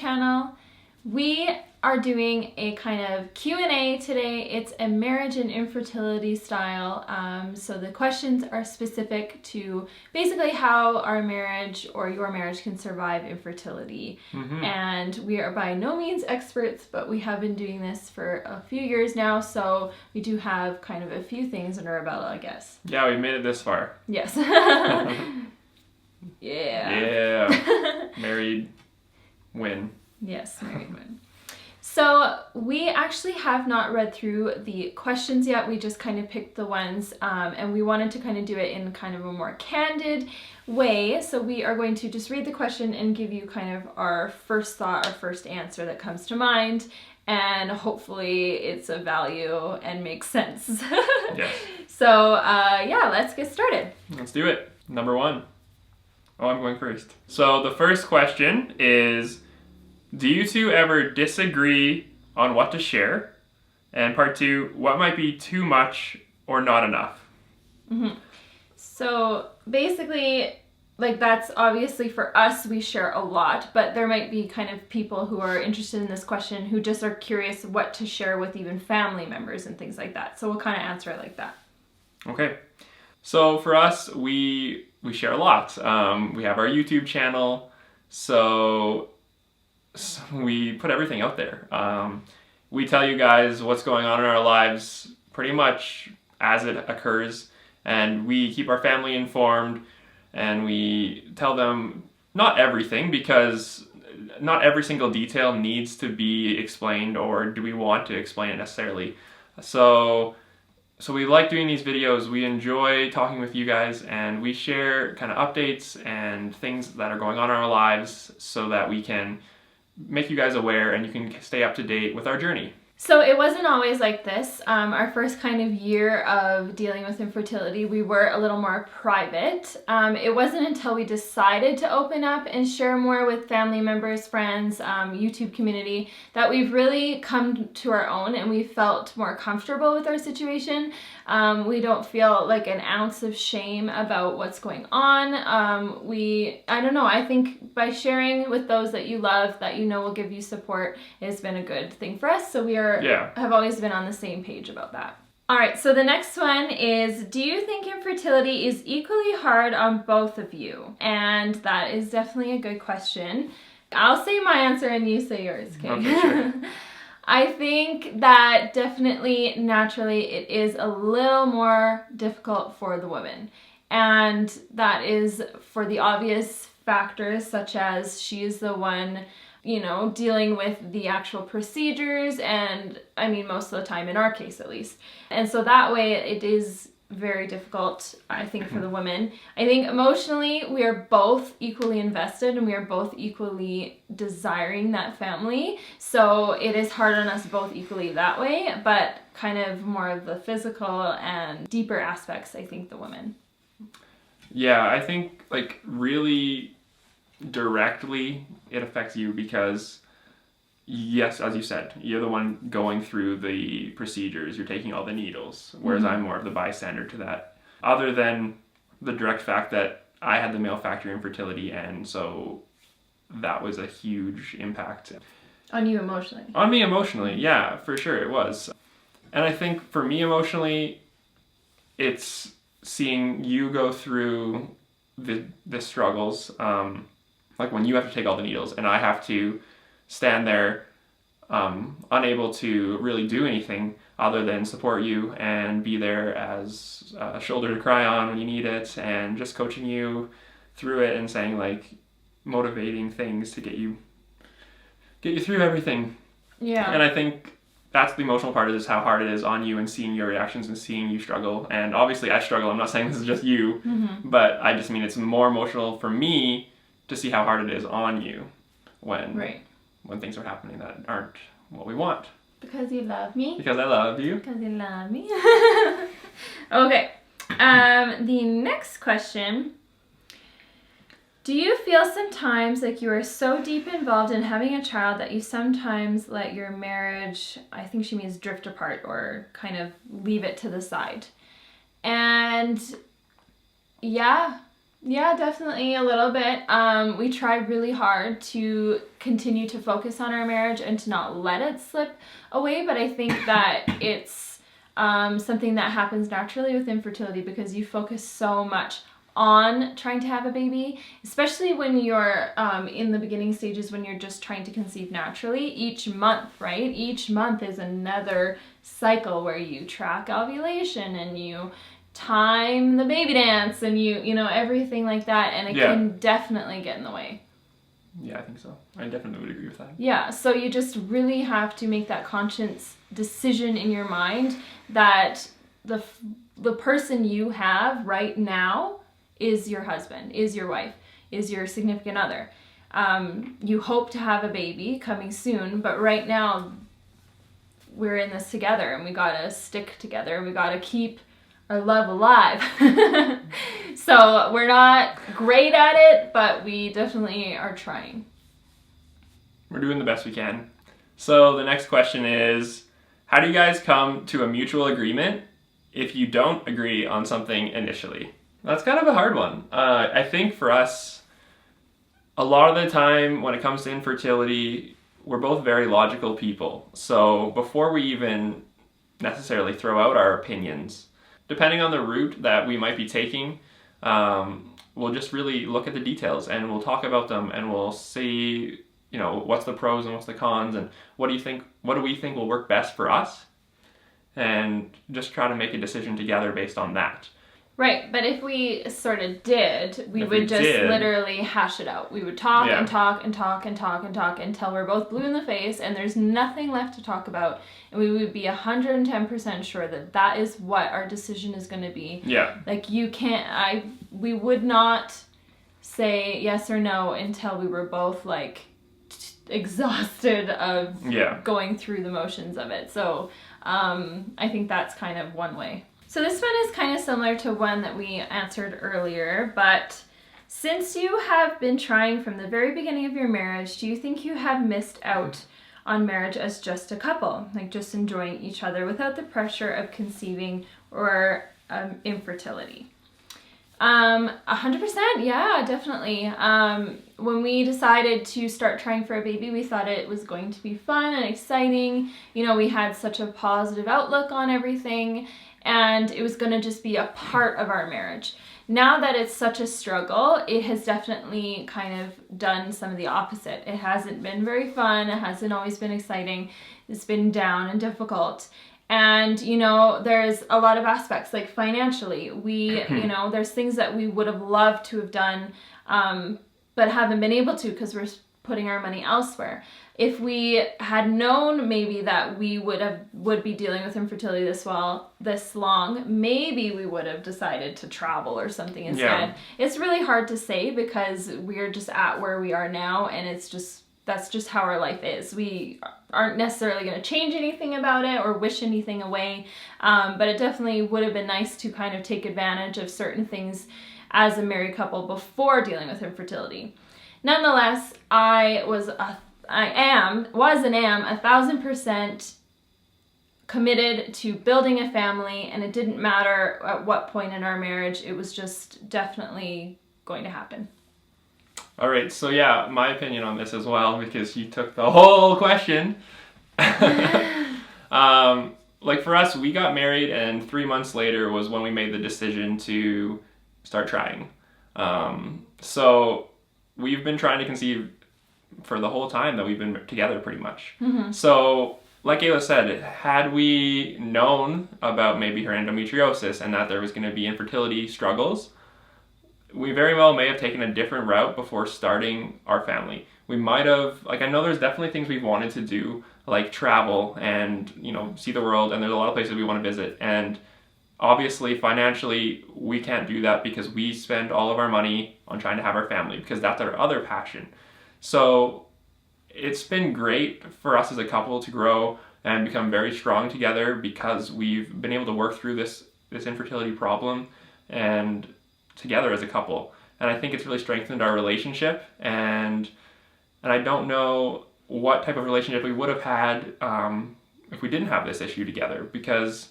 channel. We are doing a kind of Q&A today. It's a marriage and infertility style. So the questions are specific to basically how our marriage or your marriage can survive infertility. And we are by no means experts, but we have been doing this for a few years now. So we do have kind of a few things under our belt, I guess. Yeah, we made it this far. Yes. Yeah. Married, win. Yes, married win. So we actually have not read through the questions yet. We just kind of picked the ones and we wanted to kind of do it in kind of a more candid way. So we are going to just read the question and give you kind of our first thought, our first answer that comes to mind. And hopefully it's of value and makes sense. Yes. So yeah, let's get started. Let's do it. Number 1. Oh, I'm going first. So the first question is, do you two ever disagree on what to share? And part 2, what might be too much or not enough? So basically, like that's obviously for us, we share a lot, but there might be kind of people who are interested in this question who just are curious what to share with even family members and things like that. So we'll kind of answer it like that. Okay. So for us, we share a lot. We have our YouTube channel, so we put everything out there. We tell you guys what's going on in our lives pretty much as it occurs, and we keep our family informed, and we tell them not everything, because not every single detail needs to be explained, or do we want to explain it necessarily. So we like doing these videos. We enjoy talking with you guys, and we share kind of updates and things that are going on in our lives so that we can make you guys aware and you can stay up to date with our journey. So it wasn't always like this. Our first kind of year of dealing with infertility, we were a little more private. It wasn't until we decided to open up and share more with family members, friends, YouTube community, that we've really come to our own and we felt more comfortable with our situation. We don't feel like an ounce of shame about what's going on. I don't know, I think by sharing with those that you love, that you know will give you support, has been a good thing for us. So we have always been on the same page about that. All right, so the next one is, do you think infertility is equally hard on both of you? And that is definitely a good question. I'll say my answer and you say yours, okay? Okay, sure. I think that definitely, naturally, it is a little more difficult for the woman. And that is for the obvious factors, such as she is the one, you know, dealing with the actual procedures, and I mean, most of the time in our case at least. And so that way it is very difficult, I think, for the women. I think emotionally we are both equally invested and we are both equally desiring that family. So it is hard on us both equally that way, but kind of more of the physical and deeper aspects, I think, the women. Yeah, I think like really directly it affects you because, yes, as you said, you're the one going through the procedures, you're taking all the needles, whereas I'm more of the bystander to that. Other than the direct fact that I had the male factor infertility, and so that was a huge impact. On you emotionally? On me emotionally, yeah, for sure it was. And I think for me emotionally, it's seeing you go through the struggles, like when you have to take all the needles and I have to stand there unable to really do anything other than support you and be there as a shoulder to cry on when you need it, and just coaching you through it and saying like motivating things to get you through everything. Yeah. And I think that's the emotional part, is how hard it is on you and seeing your reactions and seeing you struggle. And obviously I struggle. I'm not saying this is just you, but I just mean it's more emotional for me to see how hard it is on you when things are happening that aren't what we want. Because you love me. Because I love you. Because you love me. Okay. The next question. Do you feel sometimes like you are so deep involved in having a child that you sometimes let your marriage, I think she means drift apart, or kind of leave it to the side? And yeah, Yeah, definitely a little bit. We tried really hard to continue to focus on our marriage and to not let it slip away, but I think that it's something that happens naturally with infertility because you focus so much on trying to have a baby, especially when you're in the beginning stages when you're just trying to conceive naturally. Each month, right? Each month is another cycle where you track ovulation and you time the baby dance and you know everything like that, and it Yeah. can definitely get in the way. Yeah, I think so. I definitely would agree with that. Yeah, so you just really have to make that conscious decision in your mind that the person you have right now is your husband, is your wife, is your significant other. You hope to have a baby coming soon, but right now we're in this together and we gotta stick together and we gotta keep our love alive. So we're not great at it, but we definitely are trying. We're doing the best we can. So the next question is, how do you guys come to a mutual agreement if you don't agree on something initially? That's kind of a hard one. I think for us, a lot of the time when it comes to infertility, we're both very logical people. So before we even necessarily throw out our opinions, depending on the route that we might be taking, we'll just really look at the details and we'll talk about them and we'll see, you know, what's the pros and what's the cons and what do we think will work best for us, and just try to make a decision together based on that. Right, but if we sort of did, we would just literally hash it out. We would talk and talk and talk and talk and talk until we're both blue in the face and there's nothing left to talk about. And we would be 110% sure that that is what our decision is going to be. Yeah. Like we would not say yes or no until we were both like exhausted of going through the motions of it. So I think that's kind of one way. So this one is kind of similar to one that we answered earlier, but since you have been trying from the very beginning of your marriage, do you think you have missed out on marriage as just a couple, like just enjoying each other without the pressure of conceiving or infertility? 100%, yeah, definitely. When we decided to start trying for a baby, we thought it was going to be fun and exciting. You know, we had such a positive outlook on everything, and it was going to just be a part of our marriage. Now that it's such a struggle, it has definitely kind of done some of the opposite. It hasn't been very fun. It hasn't always been exciting. It's been down and difficult. And, you know, there's a lot of aspects, like financially. You know, there's things that we would have loved to have done, but haven't been able to because we're putting our money elsewhere. If we had known maybe that we would be dealing with infertility this long, maybe we would have decided to travel or something instead. Yeah. It's really hard to say because we're just at where we are now, and that's just how our life is. We aren't necessarily going to change anything about it or wish anything away, but it definitely would have been nice to kind of take advantage of certain things as a married couple before dealing with infertility. Nonetheless, I am 1,000% committed to building a family, and it didn't matter at what point in our marriage. It was just definitely going to happen. All right, so yeah, my opinion on this as well, because you took the whole question. Like for us, we got married, and 3 months later was when we made the decision to start trying. So we've been trying to conceive for the whole time that we've been together, pretty much. Mm-hmm. So, like Ayla said, had we known about maybe her endometriosis and that there was going to be infertility struggles, we very well may have taken a different route before starting our family. We might have, like, I know there's definitely things we've wanted to do, like travel and, you know, see the world, and there's a lot of places we want to visit. And obviously, financially, we can't do that because we spend all of our money on trying to have our family, because that's our other passion. So it's been great for us as a couple to grow and become very strong together because we've been able to work through this infertility problem and together as a couple. And I think it's really strengthened our relationship, and I don't know what type of relationship we would have had if we didn't have this issue together, because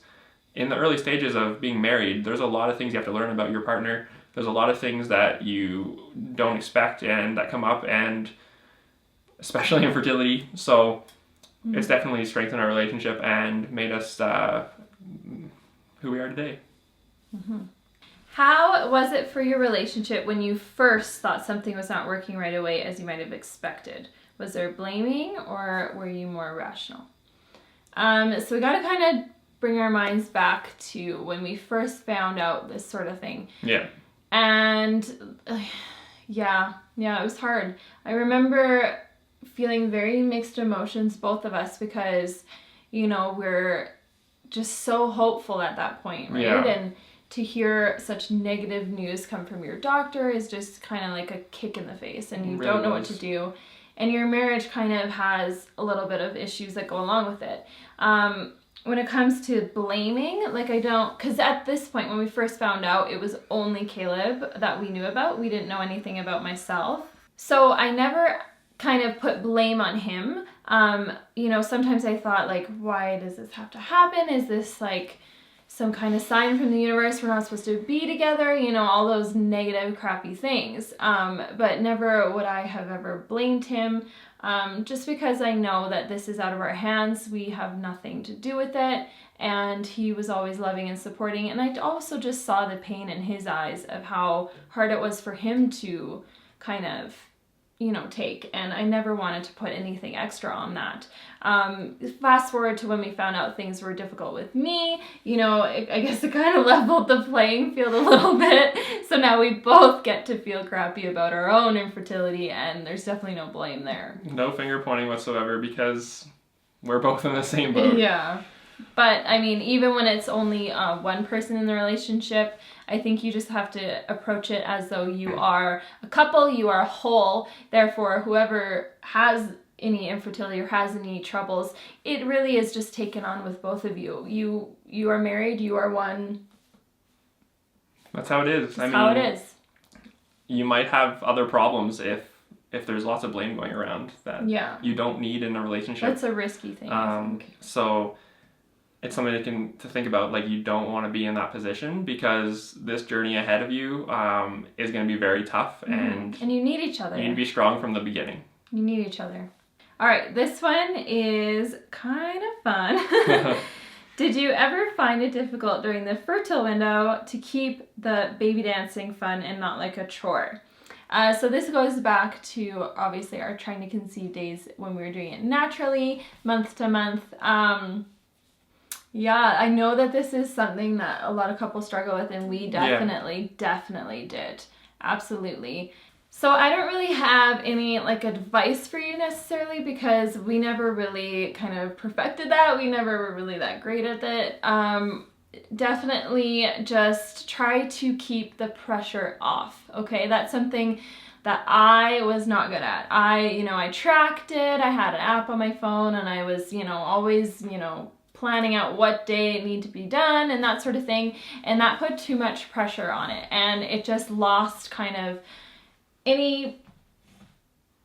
in the early stages of being married, there's a lot of things you have to learn about your partner. there's a lot of things that you don't expect and that come up, and especially infertility. So it's definitely strengthened our relationship and made us who we are today. How was it for your relationship when you first thought something was not working right away as you might have expected? Was there blaming, or were you more rational? So we got to kind of bring our minds back to when we first found out this sort of thing. Yeah. And yeah, it was hard. I remember feeling very mixed emotions, both of us, because, you know, we're just so hopeful at that point, right? Yeah. And to hear such negative news come from your doctor is just kind of like a kick in the face, and you Really don't know what is. to do. And your marriage kind of has a little bit of issues that go along with it. When it comes to blaming, like I don't, because at this point when we first found out, it was only Caleb that we knew about. We didn't know anything about myself. So I never kind of put blame on him. You know, sometimes I thought, like, why does this have to happen? Is this like some kind of sign from the universe we're not supposed to be together? You know, all those negative, crappy things. But never would I have ever blamed him. Just because I know that this is out of our hands, we have nothing to do with it, and he was always loving and supporting. And I also just saw the pain in his eyes of how hard it was for him to kind of, you know, take, and I never wanted to put anything extra on that. Fast forward to when we found out things were difficult with me, you know, I guess it kind of leveled the playing field a little bit. So now we both get to feel crappy about our own infertility, and there's definitely no blame there. No finger pointing whatsoever, because we're both in the same boat. Yeah. But I mean, even when it's only one person in the relationship, I think you just have to approach it as though you are a couple, you are a whole. Therefore, whoever has any infertility or has any troubles, it really is just taken on with both of you. You are married, you are one. That's how it is. That's how it is. You might have other problems if there's lots of blame going around that you don't need in a relationship. That's a risky thing, I think. So it's something to think about. Like, you don't want to be in that position, because this journey ahead of you is going to be very tough, and you need each other. You need to be strong from the beginning. You need each other. All right, this one is kind of fun. Did you ever find it difficult during the fertile window to keep the baby dancing fun and not like a chore? So this goes back to, obviously, our trying to conceive days when we were doing it naturally, month to month. Yeah, I know that this is something that a lot of couples struggle with, and we definitely did. Absolutely. So I don't really have any like advice for you necessarily, because we never really kind of perfected that. We never were really that great at it. Definitely just try to keep the pressure off, okay? That's something that I was not good at. I tracked it. I had an app on my phone, and I was, always, planning out what day it needed to be done and that sort of thing. And that put too much pressure on it, and it just lost kind of any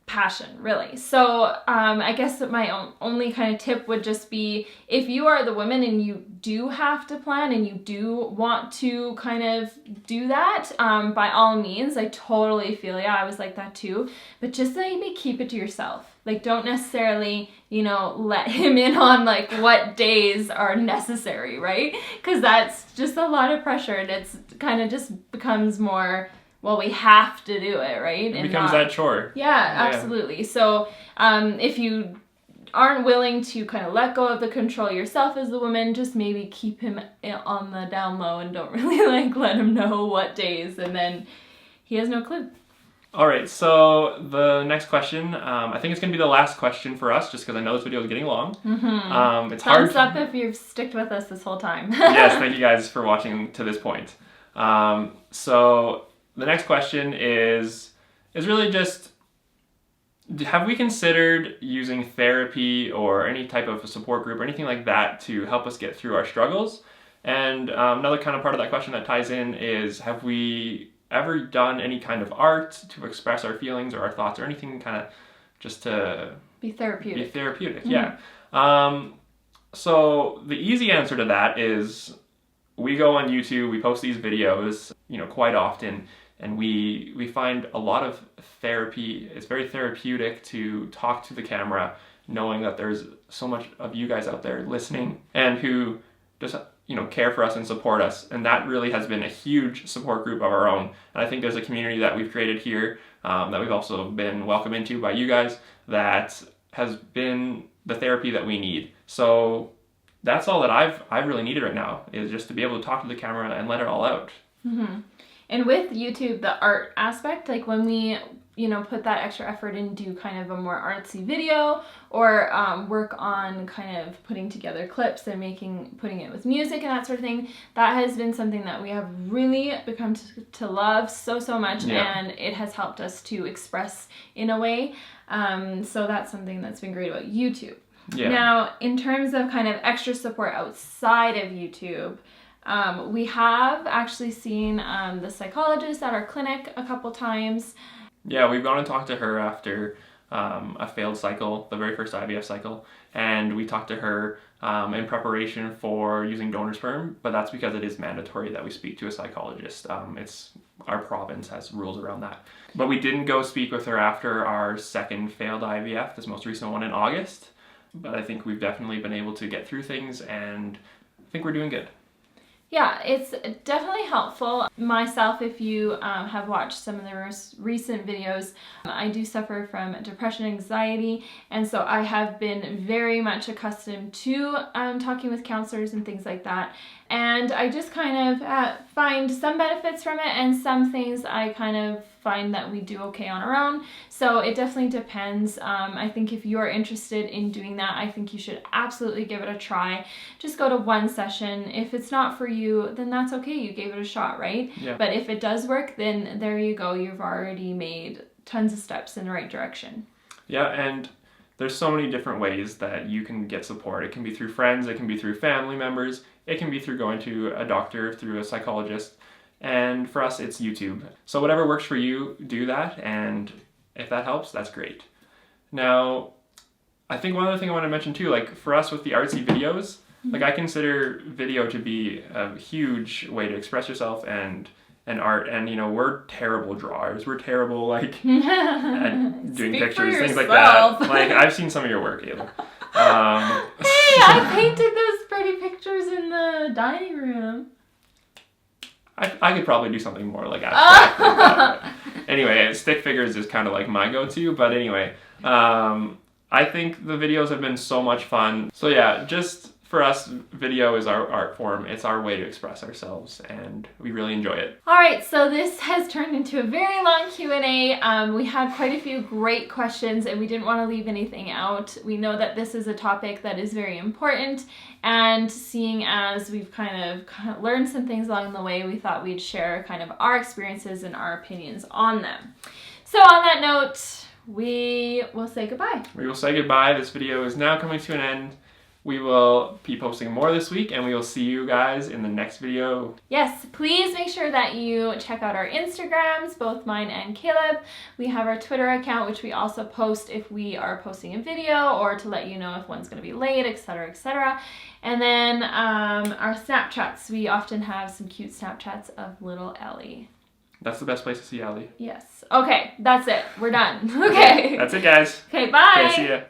passion, really. So I guess that my only kind of tip would just be, if you are the woman and you do have to plan and you do want to kind of do that, by all means. I totally feel, I was like that too, but just maybe keep it to yourself. Like, don't necessarily, let him in on like what days are necessary, right? Because that's just a lot of pressure, and it's kind of just becomes more, well, we have to do it, right? It becomes that chore. Yeah, absolutely. So if you aren't willing to kind of let go of the control yourself as the woman, just maybe keep him on the down low and don't really let him know what days, and then he has no clue. All right, so the next question, I think it's going to be the last question for us, just because I know this video is getting long. It's hard. Thumbs up if you've stuck with us this whole time. Yes, thank you guys for watching to this point. So the next question is really just, have we considered using therapy or any type of a support group or anything like that to help us get through our struggles? And another kind of part of that question that ties in is, have we ever done any kind of art to express our feelings or our thoughts or anything kind of just to be therapeutic? Yeah. So the easy answer to that is we go on YouTube, we post these videos, quite often, and we find a lot of therapy. It's very therapeutic to talk to the camera, knowing that there's so much of you guys out there listening and who just care for us and support us. And that really has been a huge support group of our own. And I think there's a community that we've created here that we've also been welcomed into by you guys that has been the therapy that we need. So that's all that I've really needed right now, is just to be able to talk to the camera and let it all out. Mm-hmm. And with YouTube, the art aspect, like when we put that extra effort and do kind of a more artsy video, or work on kind of putting together clips and putting it with music and that sort of thing, that has been something that we have really become to love so much. Yeah. And it has helped us to express in a way. So that's something that's been great about YouTube. Yeah. Now, in terms of kind of extra support outside of YouTube, we have actually seen the psychologist at our clinic a couple times. Yeah, we've gone and talked to her after a failed cycle, the very first IVF cycle, and we talked to her in preparation for using donor sperm, but that's because it is mandatory that we speak to a psychologist. It's our province has rules around that. But we didn't go speak with her after our second failed IVF, this most recent one in August, but I think we've definitely been able to get through things, and I think we're doing good. Yeah, it's definitely helpful. Myself, if you have watched some of the most recent videos, I do suffer from depression, anxiety, and so I have been very much accustomed to talking with counselors and things like that. And I just kind of find some benefits from it, and some things I kind of find that we do okay on our own. So it definitely depends. I think if you're interested in doing that, I think you should absolutely give it a try. Just go to one session. If it's not for you, then that's okay. You gave it a shot, right? Yeah. But if it does work, then there you go. You've already made tons of steps in the right direction. Yeah, and there's so many different ways that you can get support. It can be through friends, it can be through family members, it can be through going to a doctor, through a psychologist. And for us, it's YouTube. So whatever works for you, do that. And if that helps, that's great. Now, I think one other thing I want to mention too, like for us with the artsy videos, like I consider video to be a huge way to express yourself and art. And we're terrible drawers. We're terrible like at doing pictures, things like that. Like I've seen some of your work, Ayla. Hey, I painted those pretty pictures in the dining room. I could probably do something more like abstract than that. Anyway, stick figures is kind of like my go-to, but anyway, I think the videos have been so much fun. So yeah, just for us, video is our art form. It's our way to express ourselves, and we really enjoy it. All right, so this has turned into a very long Q&A. We had quite a few great questions, and we didn't want to leave anything out. We know that this is a topic that is very important, and seeing as we've kind of learned some things along the way, we thought we'd share kind of our experiences and our opinions on them. So on that note, we will say goodbye. We will say goodbye. This video is now coming to an end. We will be posting more this week, and we will see you guys in the next video. Yes, please make sure that you check out our Instagrams, both mine and Caleb. We have our Twitter account, which we also post if we are posting a video or to let you know if one's going to be late, etc., etc. And then our Snapchats. We often have some cute Snapchats of little Ellie. That's the best place to see Ellie. Yes. Okay, that's it. We're done. Okay. That's it, guys. Okay, bye. Okay, see ya.